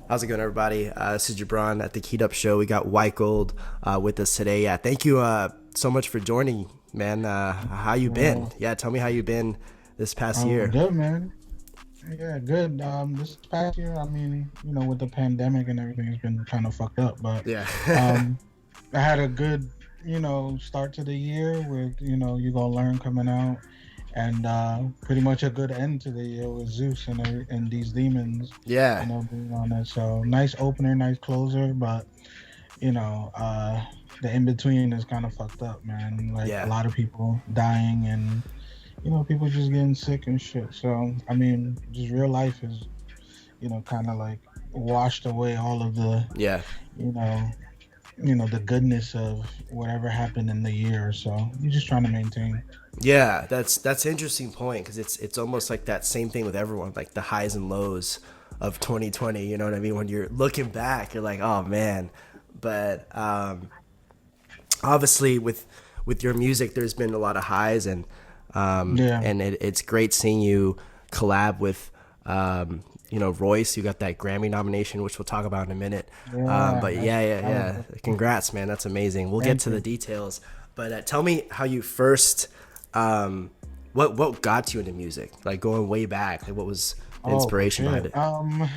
How's it going, everybody? This is Jabron at the Keyed Up Show. We got White Gold with us today. Yeah, thank you so much for joining, man. How you been? Well, Yeah, tell me how you been this past year. good, man. Yeah, good. This past year, I mean, with the pandemic and everything, it's been kind of fucked up. But Yeah, um, I had a good, start to the year with, You Gonna Learn coming out, and pretty much a good end to the year with Zeus and these demons, yeah, being on it. So nice opener, nice closer, but you know, uh, the in between is kind of fucked up, man. Like a yeah, lot of people dying and people just getting sick and shit. So, I mean, just real life is, kind of like washed away all of the, yeah, you know, the goodness of whatever happened in the year. So, you're just trying to maintain. yeah. That's an interesting point because it's almost like that same thing with everyone, like the highs and lows of 2020. You know what I mean? When you're looking back, you're like, oh man. But obviously with your music there's been a lot of highs Yeah. and it's great seeing you collab with Royce. You got that Grammy nomination, which we'll talk about in a minute. Yeah. But yeah, yeah, That was yeah, dope. congrats, man, that's amazing. We'll get Thank to the you. details, but tell me how you first what got you into music, like going way back, like what was the Oh, inspiration behind shit. it?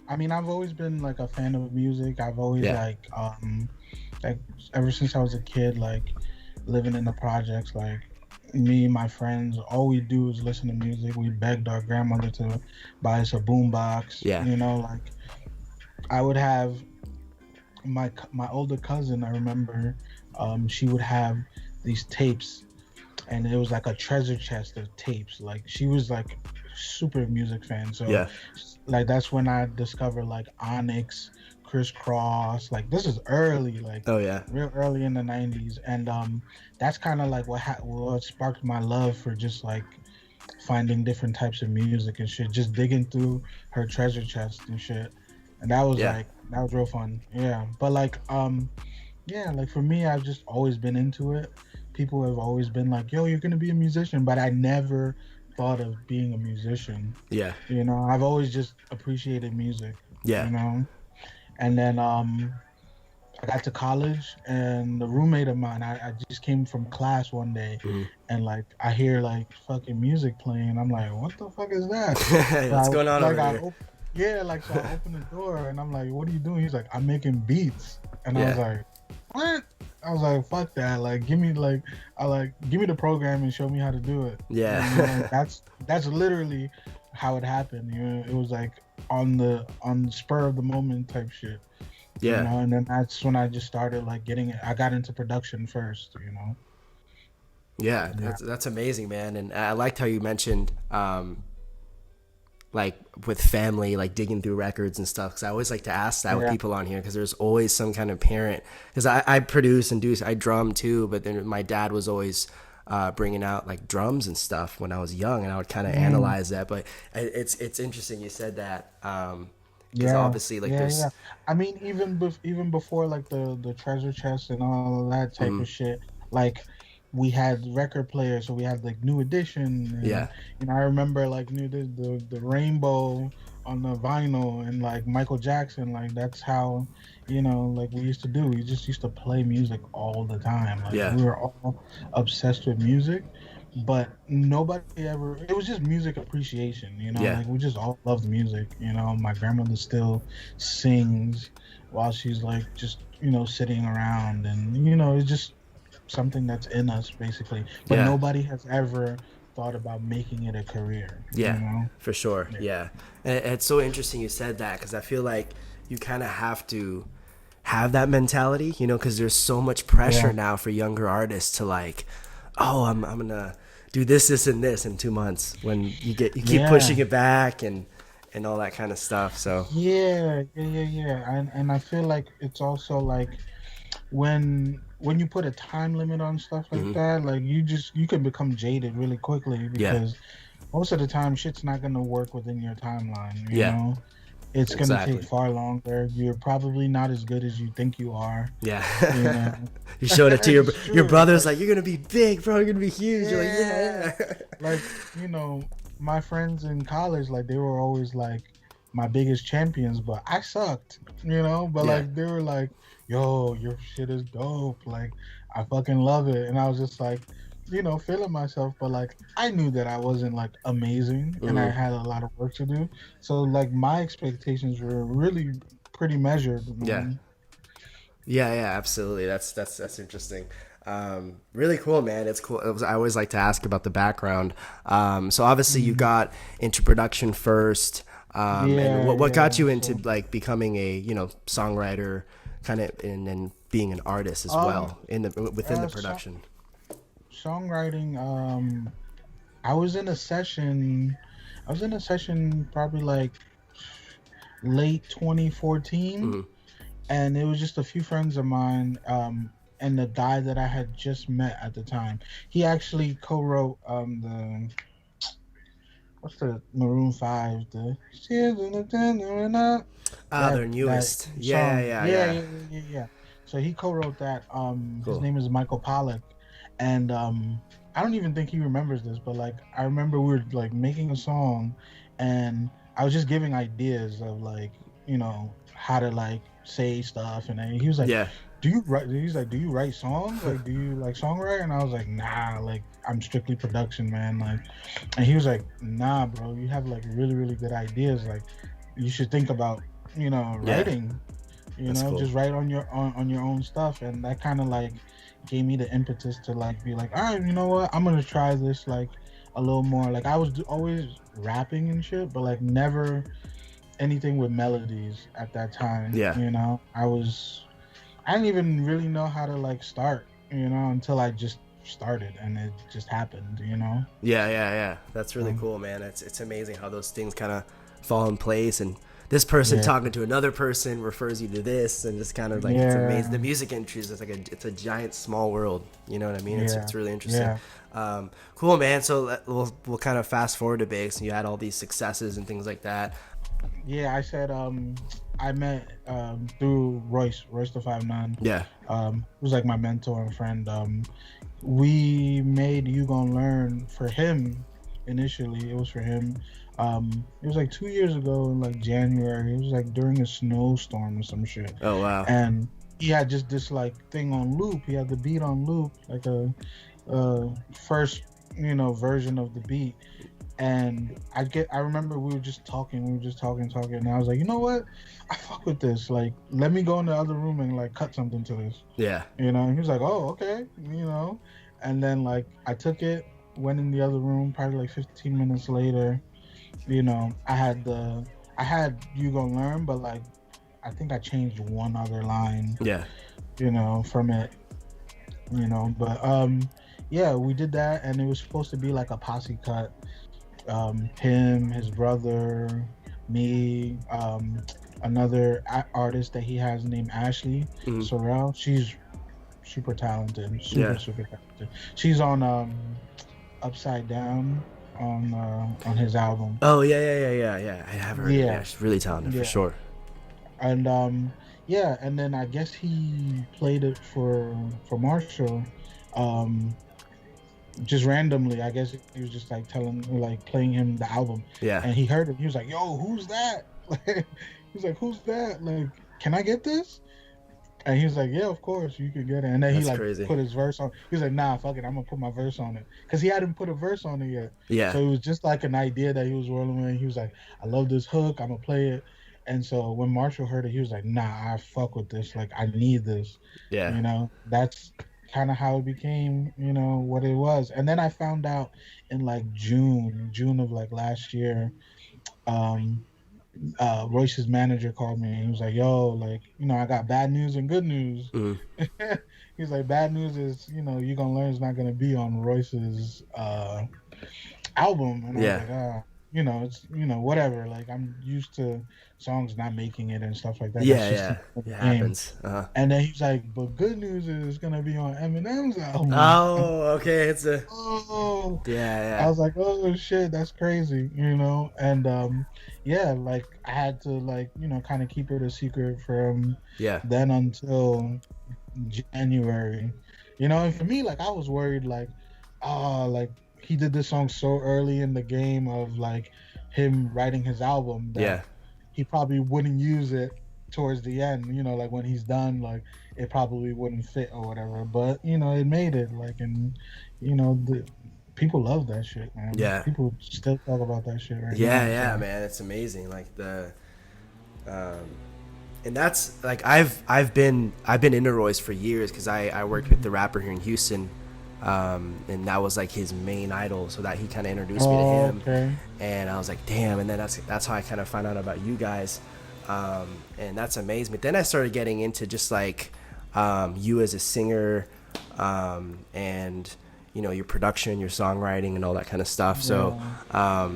I mean, I've always been like a fan of music. I've always Yeah, like ever since I was a kid, like living in the projects, like me and my friends, all we do is listen to music. We begged our grandmother to buy us a boombox. yeah, Like I would have my older cousin. I remember, she would have these tapes, and it was like a treasure chest of tapes. Like she was like super music fan. So yeah, like that's when I discovered like Onyx, Crisscross. Like this is early, like oh yeah, real early in the '90s, and that's kind of like what sparked my love for just like finding different types of music and shit. Just digging through her treasure chest and shit, and yeah, that was real fun. Yeah, but like yeah, like for me, I've just always been into it. People have always been like, "Yo, you're gonna be a musician," but I never thought of being a musician. yeah, I've always just appreciated music. yeah, You know, and then I got to college, and the roommate of mine, I just came from class one day, mhm. and like I hear like fucking music playing. I'm like, "What the fuck is that?" So What's going on over I here? yeah, like so I opened the door, and I'm like, "What are you doing?" He's like, "I'm making beats," and I was Yeah, like, "What?" I was like, "Fuck that! Like, give me the program and show me how to do it." yeah, That's literally how it happened. It was like on the spur of the moment type shit. yeah, And then that's when I just started like getting it. I got into production first. yeah. Yeah. That's amazing, man. And I liked how you mentioned like with family, like digging through records and stuff. Because I always like to ask that with Yeah. people on here, because there's always some kind of parent. Because I produce and do, I drum too, but then my dad was always bringing out like drums and stuff when I was young, and I would kind of Mm, analyze that. But it's interesting you said that, because yeah. obviously like Yeah. there's Yeah. I mean, even before like the treasure chest and all of that type mm, of shit, like we had record players, so we had like New Edition, yeah, and I remember like the rainbow on the vinyl, and like Michael Jackson. Like that's how like we used to do. We just used to play music all the time. Like yeah, we were all obsessed with music, but nobody ever. It was just music appreciation. yeah, Like we just all loved music. My grandmother still sings while she's like just sitting around, and it's just something that's in us basically, but yeah, nobody has ever thought about making it a career. yeah, for sure, Yeah. yeah. And it's so interesting you said that, because I feel like you kind of have to have that mentality, because there's so much pressure Yeah. now for younger artists to like, oh, I'm gonna do this, and this in 2 months, when you keep Yeah. pushing it back and all that kind of stuff. So Yeah. And I feel like it's also like when you put a time limit on stuff like mhm. that, like you can become jaded really quickly Yeah, because most of the time shit's not gonna work within your timeline. yeah, It's gonna take exactly. far longer. You're probably not as good as you think you are. Yeah. You know, You showed it to it's your true. brothers, Like like, you're gonna be big, bro, you're gonna be huge. You're like, yeah, yeah. like my friends in college, like they were always like, my biggest champions, but I sucked, you know. But Yeah. like they were like, "Yo, your shit is dope. Like I fucking love it," and I was just like, you know, feeling myself. But like I knew that I wasn't like amazing, and I Hmm. had a lot of work to do. So like my expectations were really pretty measured, Yeah. man. Yeah, yeah, absolutely. That's interesting. Really cool, man. It's cool. I always like to ask about the background. So obviously you Mhm. got into production first. And Yeah, what got yeah. you into So like becoming a songwriter, kind of, and being an artist as um, well within the so production. songwriting. I was in a session. I was in a session probably like late 2014, Hmm. and it was just a few friends of mine, and the guy that I had just met at the time. He actually co-wrote the what's the Maroon 5, the Ah, that their that newest. Yeah, song. yeah, Yeah, yeah. yeah, yeah, yeah, yeah. So he co-wrote that. His Cool. name is Michael Pollack, and I don't even think he remembers this, but like I remember we were like making a song, and I was just giving ideas of like how to like say stuff, and then he was like, Yeah, "Do you write?" He's like, "Do you write songs? Like, do you like songwrite?" And I was like, "Nah, like I'm strictly production, man." Like, and he was like, "Nah, bro, you have like really, really good ideas. Like, you should think about, yeah. writing. That's cool. Just write on your own stuff." And that kind of like gave me the impetus to like be like, "All right, you know what? I'm gonna try this like a little more." Like, I was always rapping and shit, but like never anything with melodies at that time. Yeah. I didn't even really know how to like start, until I just started and it just happened, Yeah, yeah, yeah. That's really Um, cool, man. It's amazing how those things kind of fall in place, and this person yeah, talking to another person refers you to this, and just kind of like it's amazing. The yeah, music industry is like it's a giant small world. You know what I mean? yeah, It's really interesting. yeah. Cool, man. So we'll kind of fast forward a bit. So you had all these successes and things like that. Yeah, I said I met through Royce the 5'9". Yeah. Who's like my mentor and friend. We made You Gonna Learn for him initially. It was for him. It was like 2 years ago in like January. It was like during a snowstorm or some shit. Oh wow. And he had just this like thing on loop. He had the beat on loop, like a first version of the beat. And I remember we were just talking, and I was like, you know what, I fuck with this, like let me go in the other room and like cut something to this, Yeah. and he was like, oh, okay, and then like I took it, went in the other room, probably like 15 minutes later, I had You Gonna Learn, but like I think I changed one other line, Yeah. from it, but yeah, we did that, and it was supposed to be like a posse cut. Him, his brother, me, another artist that he has named Ashley Mhm. Sorrell. She's super talented, Yeah. super talented. She's on Upside Down on his album. Oh yeah, yeah, yeah, yeah, yeah. I have heard of it. Yeah, Yeah, she's really talented for yeah, sure. and yeah, and then I guess he played it for Marshall. Um, just randomly, I guess he was just like playing him the album, Yeah. and he heard it. He was like, "Yo, who's that?" He's like, "Who's that? Like, can I get this?" And he was like, "Yeah, of course you can get it." And then he That's like crazy. put his verse on. He was like, "Nah, fuck it, I'm gonna put my verse on it," because he hadn't put a verse on it yet. Yeah. So it was just like an idea that he was rolling with. He was like, "I love this hook. I'm gonna play it." And so when Marshall heard it, he was like, "Nah, I fuck with this. Like, I need this." Yeah. That's kind of how it became, what it was. And then I found out in like June of like last year, um, Royce's manager called me and he was like, "Yo, like, I got bad news and good news." Mhm. He's like, "Bad news is, You Gonna Learn is not gonna be on Royce's album." And I was Yeah. like, it's whatever. Like, I'm used to songs not making it and stuff like that. That's Yeah. just Yeah. the It game. happens. Uh-huh. And then he's like, "But good news is it's gonna be on Eminem's album." Oh, okay. It's a Oh, yeah, I yeah, was like, "Oh shit, that's crazy," And yeah, like I had to like kind of keep it a secret from yeah, then until January. And for me, like I was worried, like, oh, like he did this song so early in the game of like him writing his album that yeah. he probably wouldn't use it towards the end, like when he's done, like it probably wouldn't fit or whatever. But it made it, like, and the people love that shit, man. Yeah. People still talk about that shit right Yeah, now. yeah, So man, it's amazing. Like um, and that's like I've been into Royce for years because I worked with the rapper here in Houston, and that was like his main idol. So that he kind of introduced me to him, okay. and I was like, damn. And then that's how I kind of found out about you guys, and that's amazing. But then I started getting into just like you as a singer, and your production, your songwriting, and all that kind of stuff. So. Yeah.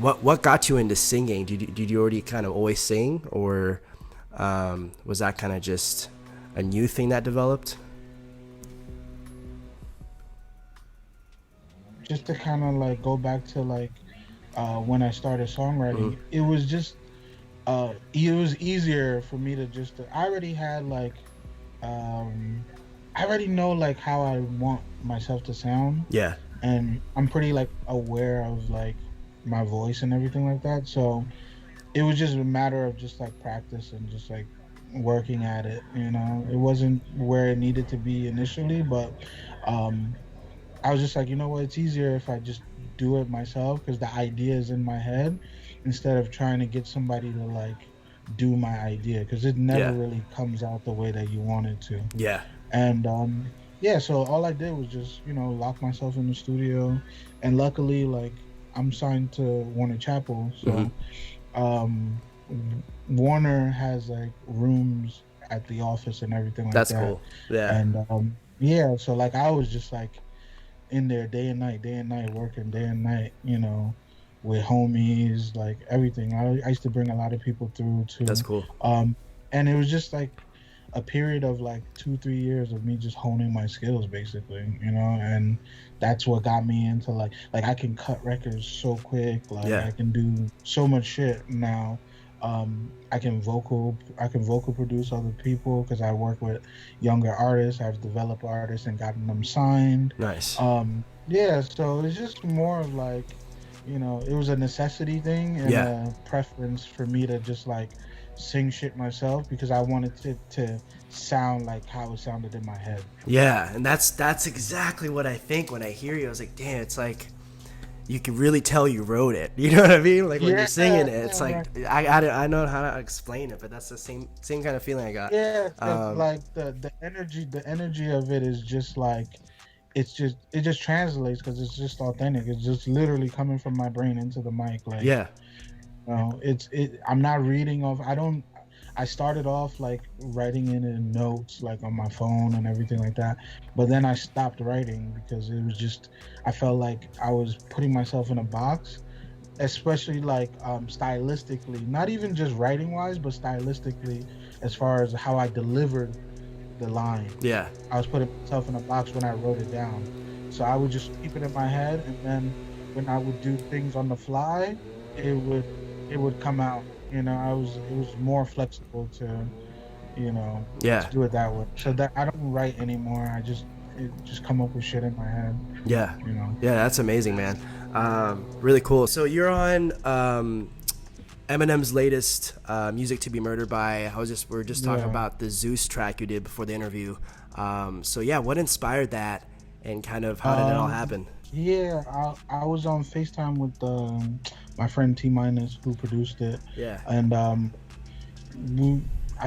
What got you into singing? Did you already kind of always sing, or was that kind of just a new thing that developed? Just to kind of like go back to like when I started songwriting, Mm-hmm. it was easier for me to I already had like I already know like how I want myself to sound, Yeah, and I'm pretty like aware of like my voice and everything like that. So it was just a matter of just like practice and just like working at it. It wasn't where it needed to be initially, but um, I was just like, you know what, it's easier if I just do it myself because the idea is in my head instead of trying to get somebody to like do my idea because it never yeah, really comes out the way that you want it to. yeah, And yeah, so all I did was just lock myself in the studio, and luckily like I'm signed to Warner Chappell, mm-hmm. so um Warner has like rooms at the office and everything like That's that. cool. Yeah, And yeah, so like I was just like in there day and night, working day and night, with homies, like everything. I used to bring a lot of people through that's too. cool. Um, and it was just like a period of like 2 3 years of me just honing my skills basically, and that's what got me into like I can cut records so quick, like Yeah, I can do so much shit now. I can vocal produce other people because I work with younger artists. I've developed artists and gotten them signed. nice. Yeah, so it's just more of like, it was a necessity thing and Yeah, a preference for me to just like sing shit myself because I wanted it to sound like how it sounded in my head. yeah, and that's exactly what I think when I hear you. I was like, damn, it's like you can really tell you wrote it. You know what I mean? Like when you're Yeah, singing it, it's right. like I know how to explain it, but that's the same kind of feeling I got. Yeah, 'cause, Um, like the energy of it is just like it just translates because it's just authentic. It's just literally coming from my brain into the mic. Like, yeah, I'm not reading off. I started off like writing it in notes like on my phone and everything like that, but then I stopped writing because it was just I felt like I was putting myself in a box, especially like stylistically, not even just writing wise, but stylistically as far as how I delivered the line. yeah, I was putting myself in a box when I wrote it down. So I would just keep it in my head, and then when I would do things on the fly, it would it would come out. It was more flexible you know to yeah, do it that way. So that I don't write anymore. It just come up with shit in my head. yeah, You know. yeah. That's amazing, man. Really cool. So you're on Eminem's latest "Music to Be Murdered By." We are just talking Yeah. about the Zeus track you did before the interview. So yeah, what inspired that, and kind of how did it all Um. happen? Yeah. I was on FaceTime with my friend T Minus who produced it, Yeah, and we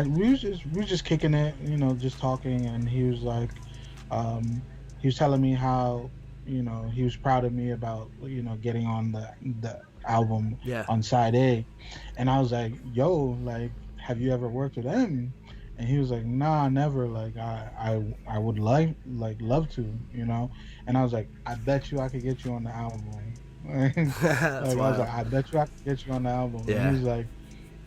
we was just kicking it, just talking, and he was telling me how he was proud of me about getting on the album yeah, on side A, and I was like, yo, like, have you ever worked with him? And he was like, nah, never. Like I would like love to, and I was like, I bet you I could get you on the album. Like that's I was wild. like, I bet you I could get you on the album. And Yeah, he's like,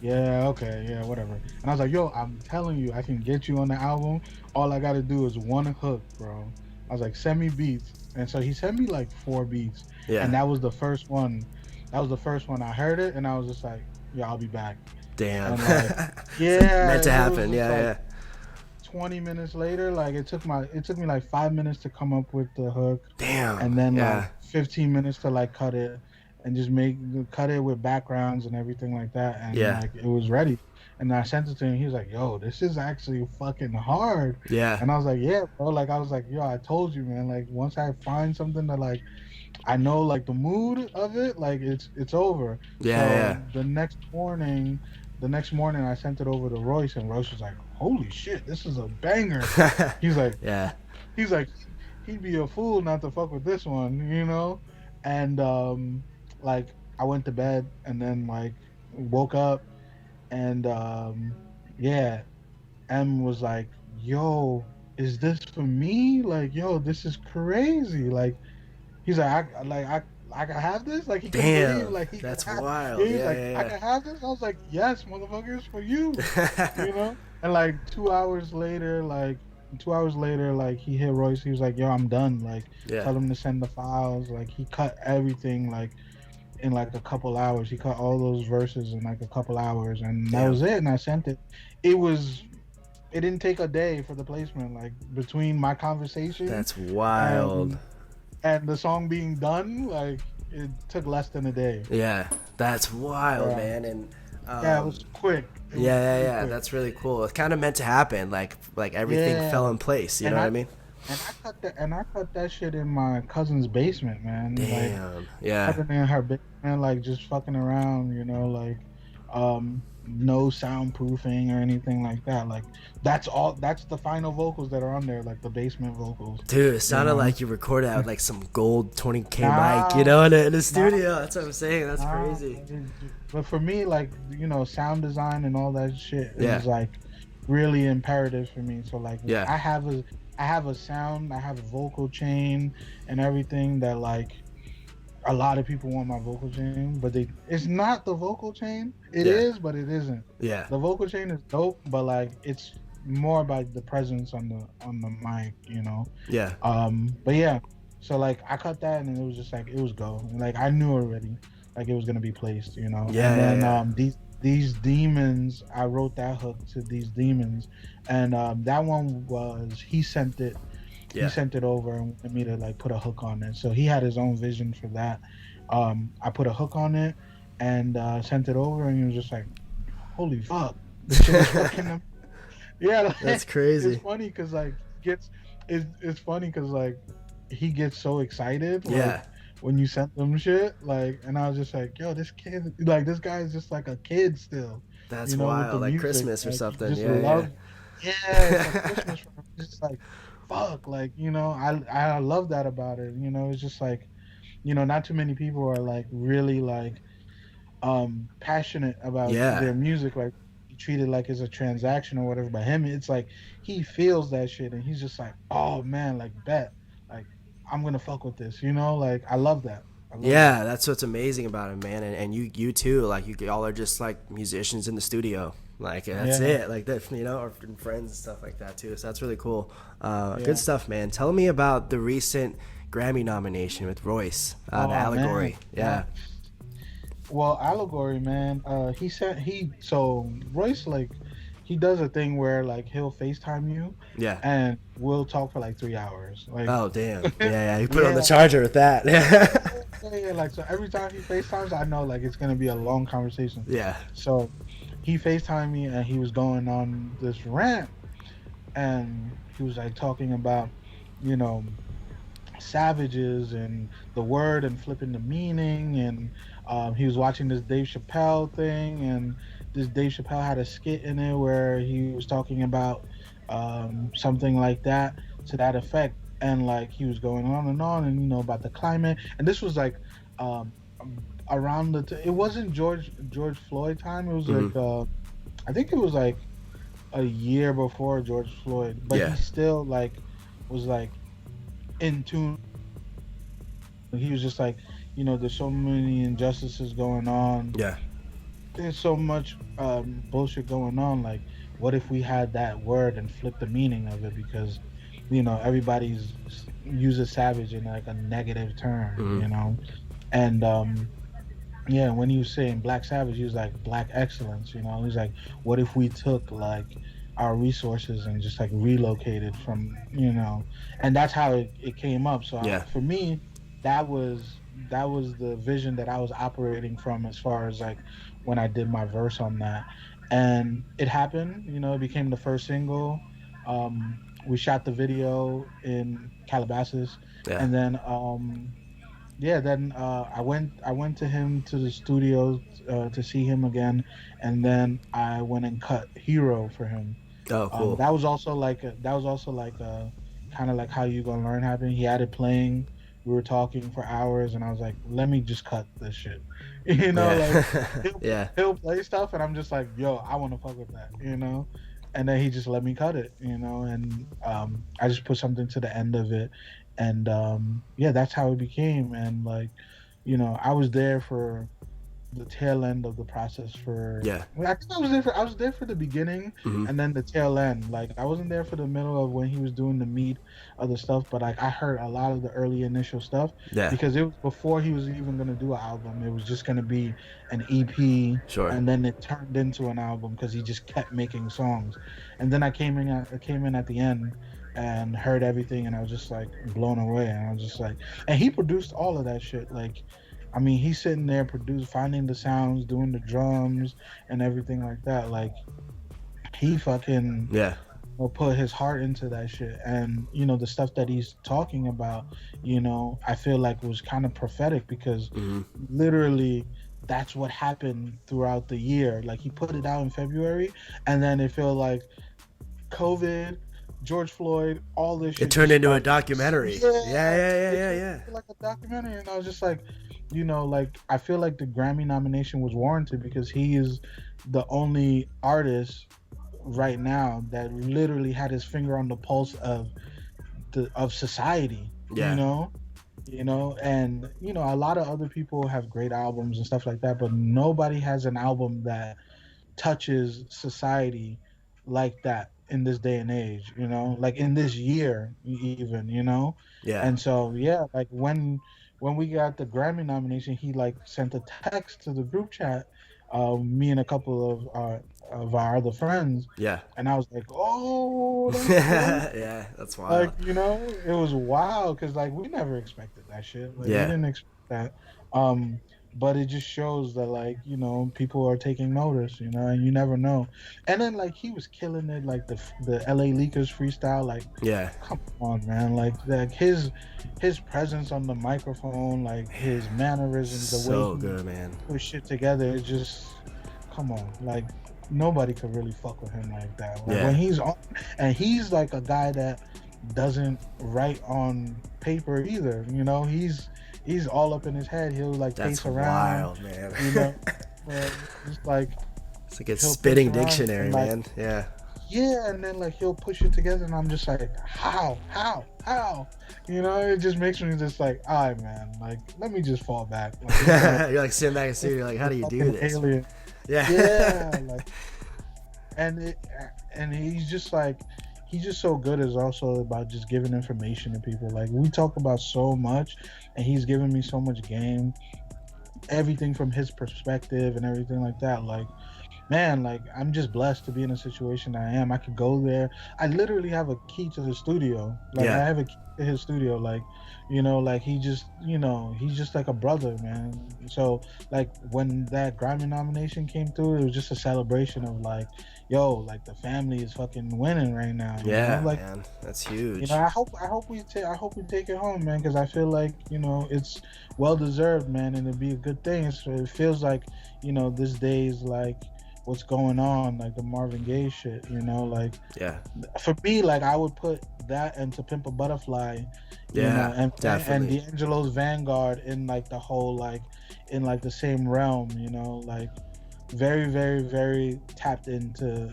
yeah, okay, yeah, whatever. And I was like, yo, I'm telling you, I can get you on the album. All I gotta do is one hook, bro. I was like, send me beats. And so he sent me like 4 beats. And yeah. that was the first one. That was the first one I heard it, and I was just like, yeah, I'll be back. Damn. And like, So yeah, meant to it was happen. just Yeah, like yeah. 20 minutes later, like it took me like 5 minutes to come up with the hook, Damn. and then like Yeah. 15 minutes to like cut it, and just cut it with backgrounds and everything like that, and Yeah. like it was ready. And I sent it to him. He was like, "Yo, this is actually fucking hard." Yeah. And I was like, "Yeah, bro." Like I was like, "Yo, I told you, man. Like once I find something that like I know like the mood of it, like it's over." So Yeah. the next morning I sent it over to Royce, and Royce was like, "Holy shit, this is a banger." Yeah. He's like, Yeah. he's like, he'd be a fool not to fuck with this one, you know? And like I went to bed and then like woke up and yeah, M was like, "Yo, is this for me? Like, yo, this is crazy." Like he's like, I can have this. Like he couldn't believe Damn. like he could That's have. wild. Yeah, he's Yeah. like, "I Yeah. can have this." I was like, "Yes, motherfucker, it's for you." Yeah. You know. And like 2 hours later, like he hit Royce. He was like, "Yo, I'm done. Like, Yeah. tell him to send the files." Like he cut everything like in like a couple hours. He cut all those verses in like a couple hours, and that Damn. was it. And I sent it. It was. It didn't take a day for the placement. Like between my conversation That's wild. and and the song being done, like it took less than a day. Yeah. That's wild, Yeah, man. And yeah, it was quick. It was yeah, yeah, pretty yeah. quick. That's really cool. It's kind of meant to happen. Like everything fell Yeah, in place. You know and what I I mean? and I cut that shit in my cousin's basement, man. Like Damn. Yeah. having in her basement, like just fucking around, like no soundproofing or anything like that. Like that's all. That's the final vocals that are on there, like the basement vocals. Dude, it You sounded know, like you recorded out like some gold 20K mic, nah, in the nah, studio. That's what I'm saying. That's nah. crazy. But for me, like sound design and all that shit Yeah. is like really imperative for me. So like Yeah. I have a sound, I have a vocal chain and everything that like a lot of people want my vocal chain, but it's not the vocal chain. It Yeah. is, but it isn't. Yeah. The vocal chain is dope, but like it's more about the presence on the mic, Yeah. But yeah, so like I cut that and it was just like it was go. Like I knew already, like it was gonna be placed, Yeah. And then Yeah. these demons, I wrote that hook to these demons, and that one was he sent it. Yeah. He sent it over and wanted me to like put a hook on it. So he had his own vision for that. I put a hook on it and sent it over, and he was just like, "Holy fuck, this shit is fucking." Yeah, like, That's crazy. it's funny because like it's funny because like he gets so excited. Like, Yeah. when you sent them shit, like, and I was just like, "Yo, this kid, like, this guy is just like a kid still." That's With wild. the Like music, Christmas or like, he something. just Yeah. loves. Yeah, it's like Christmas for him. It's just like, fuck, like I love that about it. It's just like, not too many people are like really like passionate about Yeah. their music, like treat it like it's a transaction or whatever. But him, it's like he feels that shit and he's just like, oh man, like bet, like I'm gonna fuck with this, like I love that. I love Yeah, that. that's what's amazing about it, man. And you too. Like you all are just like musicians in the studio. Like that's Yeah. it. Like that, or friends and stuff like that too. So that's really cool. Yeah. Good stuff, man. Tell me about the recent Grammy nomination with Royce, the Oh, Allegory. man. Yeah. Well, Allegory, man. So Royce, like he does a thing where like he'll FaceTime you Yeah. and we'll talk for like 3 hours. Like Oh damn. Yeah, yeah. You put on the yeah, charger with that. yeah, like so every time he FaceTimes, I know like it's gonna be a long conversation. Yeah. So he FaceTimed me and he was going on this rant and he was like talking about, you know, savages and the word and flipping the meaning and he was watching this Dave Chappelle thing and this Dave Chappelle had a skit in it where he was talking about something like that to that effect and like he was going on and about the climate and this was like around it wasn't George Floyd time. It was Mhm. like I think it was like a year before George Floyd, but Yeah. he still like was like in tune. He was just like, there's so many injustices going on. Yeah. There's so much bullshit going on. Like, what if we had that word and flip the meaning of it? Because, everybody's uses savage in like a negative term, Mhm. And yeah, when he was saying black savage, he was like black excellence, He's like, what if we took like our resources and just like relocated from, and that's how it came up. So Yeah. for me, that was that was the vision that I was operating from as far as like when I did my verse on that. And it happened, it became the first single. We shot the video in Calabasas, Yeah. and then yeah, then I went to him to the studio to see him again, and then I went and cut Hero for him. Oh, cool. That was also like a kind of like How You Gonna Learn happened. He had it playing. We were talking for hours, and I was like, let me just cut this shit. Like Yeah. he'll Yeah. he'll play stuff, and I'm just like, yo, I want to fuck with that. And then he just let me cut it. And I just put something to the end of it, and yeah, that's how it became. And like, I was there for the tail end of the process for. Yeah. Well, I think I was there for the beginning Hmm. and then the tail end. Like I wasn't there for the middle of when he was doing the meat of the stuff, but like I heard a lot of the early initial stuff Yeah. because it was before he was even gonna do an album. It was just gonna be an EP, Sure. and then it turned into an album because he just kept making songs. And then I came in at the end and heard everything, and I was just like blown away. And I was just like, and he produced all of that shit. Like, I mean, he's sitting there finding the sounds, doing the drums and everything like that. Like he fucking Yeah. put his heart into that shit. And the stuff that he's talking about, I feel like was kind of prophetic because Hmm. literally that's what happened throughout the year. Like he put it out in February, and then it felt like COVID, George Floyd, all this It shit turned just into a started. documentary. Yeah. Yeah, Yeah. Yeah. it Yeah. turned Yeah. into like a documentary, and I was just like, like I feel like the Grammy nomination was warranted because he is the only artist right now that literally had his finger on the pulse of society. You Yeah. know, and a lot of other people have great albums and stuff like that, but nobody has an album that touches society like that in this day and age, like in this year even, Yeah. and so yeah, like when we got the Grammy nomination, he like sent a text to the group chat, me and a couple of our other friends, Yeah. and I was like, oh, that's crazy. Yeah. That's Like, wild. it was wild because like we never expected that shit. Like we Yeah. didn't expect that. Um, but it just shows that like, people are taking notice, and you never know. And then like he was killing it, like the LA Leakers freestyle, like Yeah. come on, man. Like his presence on the microphone, like his mannerisms, the way So he good, man. put shit together, it's just come on. Like nobody could really fuck with him like that. Like when Yeah. he's on, and he's like a guy that doesn't write on paper either. He's all up in his head. He'll like That's pace around, wild, man. you know, uh, just like It's like a he'll pace spitting around dictionary, and like man. Yeah. yeah, and then like he'll push it together, and I'm just like, how? It just makes me just like, all right, man, like let me just fall back. Like, You're like sitting back and sitting, you're like, how do you do fucking this? alien. Yeah. Yeah, like and it and he's just so good. Is also about just giving information to people. Like we talk about so much, and he's giving me so much game, everything from his perspective and everything like that. Like man, like I'm just blessed to be in a situation I am. I could go there. I literally have a key to the studio. Like I Yeah. have a key to his studio. Like, like he just, he's just like a brother, man. So like when that Grammy nomination came through, it was just a celebration of like, yo, like the family is fucking winning right now. Yeah, Like, man. That's huge. I hope we take it home, man, because I feel like it's well deserved, man, and it'd be a good thing. So it feels like this day is like what's going on, like the Marvin Gaye shit, like Yeah. for me, like I would put that and To Pimp a Butterfly, Yeah, and definitely. D'Angelo's Vanguard in like the whole like in like the same realm, like very, very, very tapped into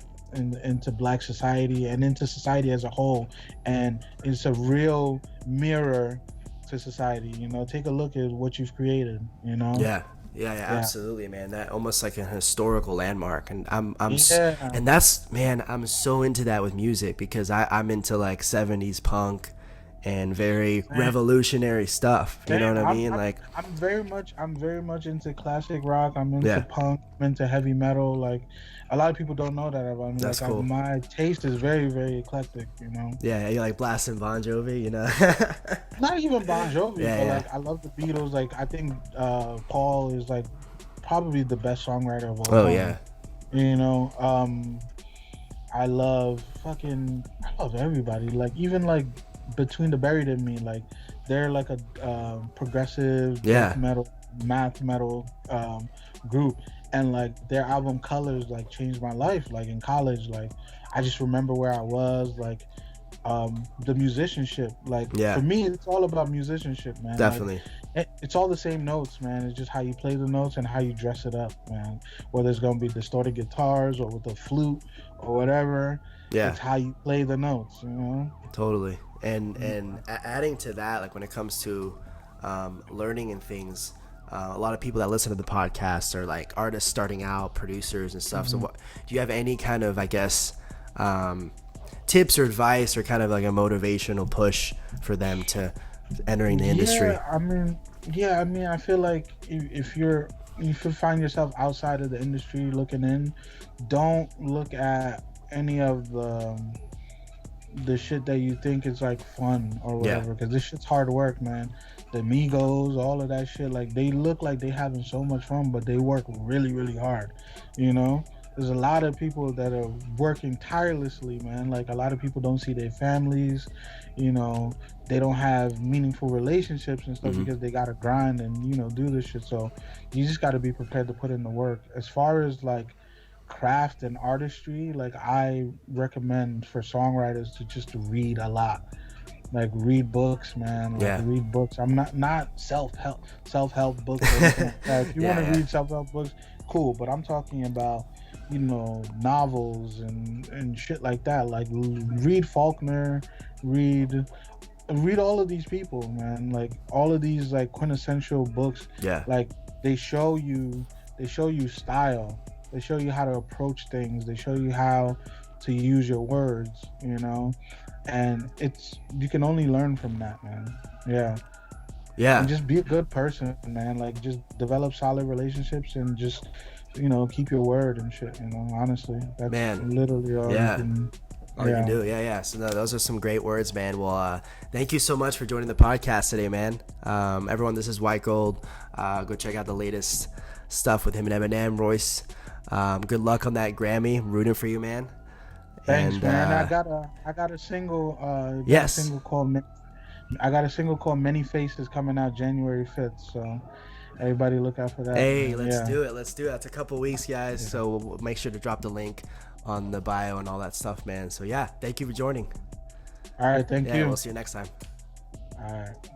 Black society and into society as a whole, and it's a real mirror to society. Take a look at what you've created. Yeah. Yeah, yeah, Yeah, absolutely, man. That almost like a historical landmark, and yeah, and that's, man, I'm so into that with music because I'm into like 70s punk and very revolutionary stuff. You know what I mean? Like, I'm very much into classic rock. I'm into yeah, punk. I'm into heavy metal. Like, a lot of people don't know that about me. that's Like, cool. my taste is very, very eclectic. You know, Yeah, you like blasting Bon Jovi, you know? not even Bon Jovi, Yeah, but yeah. like, I love the Beatles. Like, I think Paul is like probably the best songwriter of all Oh time. yeah, You know, I love everybody. Like, even like Between the Buried and Me, like they're like a progressive death yeah, metal, math metal group, and like their album Colors like changed my life. Like in college, like I just remember where I was, like the musicianship. Like for yeah, me, it's all about musicianship, man. Like definitely. it's all the same notes, man. It's just how you play the notes and how you dress it up, man. Whether it's gonna be distorted guitars or with a flute or whatever, Yeah, it's how you play the notes, you know. totally. And adding to that, like when it comes to learning and things, a lot of people that listen to the podcast are like artists starting out, producers and stuff. So, Mhm. what do you have any kind of, I guess, um, tips or advice or kind of like a motivational push for them to entering the industry? Yeah, I mean, I feel like if you find yourself outside of the industry looking in, don't look at any of the shit that you think is like fun or Yeah. whatever, because this shit's hard work, man. The Migos, all of that shit, like they look like they having so much fun, but they work really, really hard. You know, there's a lot of people that are working tirelessly, man. Like a lot of people don't see their families. You know, they don't have meaningful relationships and stuff Hmm. because they gotta grind and do this shit. So you just got to be prepared to put in the work. As far as like craft and artistry, like I recommend for songwriters to just read a lot. Like read books, man. Like Yeah. read books. I'm not self help books or anything like that. If you want Yeah. to Yeah. read self help books, cool. But I'm talking about novels and shit like that. Like read Faulkner, read all of these people, man. Like all of these like quintessential books. Yeah. Like they show you style. They show you how to approach things. They show you how to use your words, and it's you can only learn from that, man. Yeah. And Yeah. just be a good person, man. Like just develop solid relationships and just keep your word and shit, honestly, that's Man. literally all you Yeah. can. All you can Yeah. do. Yeah. Yeah. So no, those are some great words, man. Well, thank you so much for joining the podcast today, man. Everyone, this is White Gold. Go check out the latest stuff with him and Eminem, Royce. Good luck on that Grammy. I'm rooting for you, man. Thanks, And man. I got a single yes. I got a single called Many Faces coming out January 5th, so everybody look out for that, Hey, man. let's Yeah. do it. Let's do it. It's a couple weeks, guys. Yeah. So we'll make sure to drop the link on the bio and all that stuff, man. So yeah, thank you for joining. All right, thank Yeah, you. we'll see you next time. All right.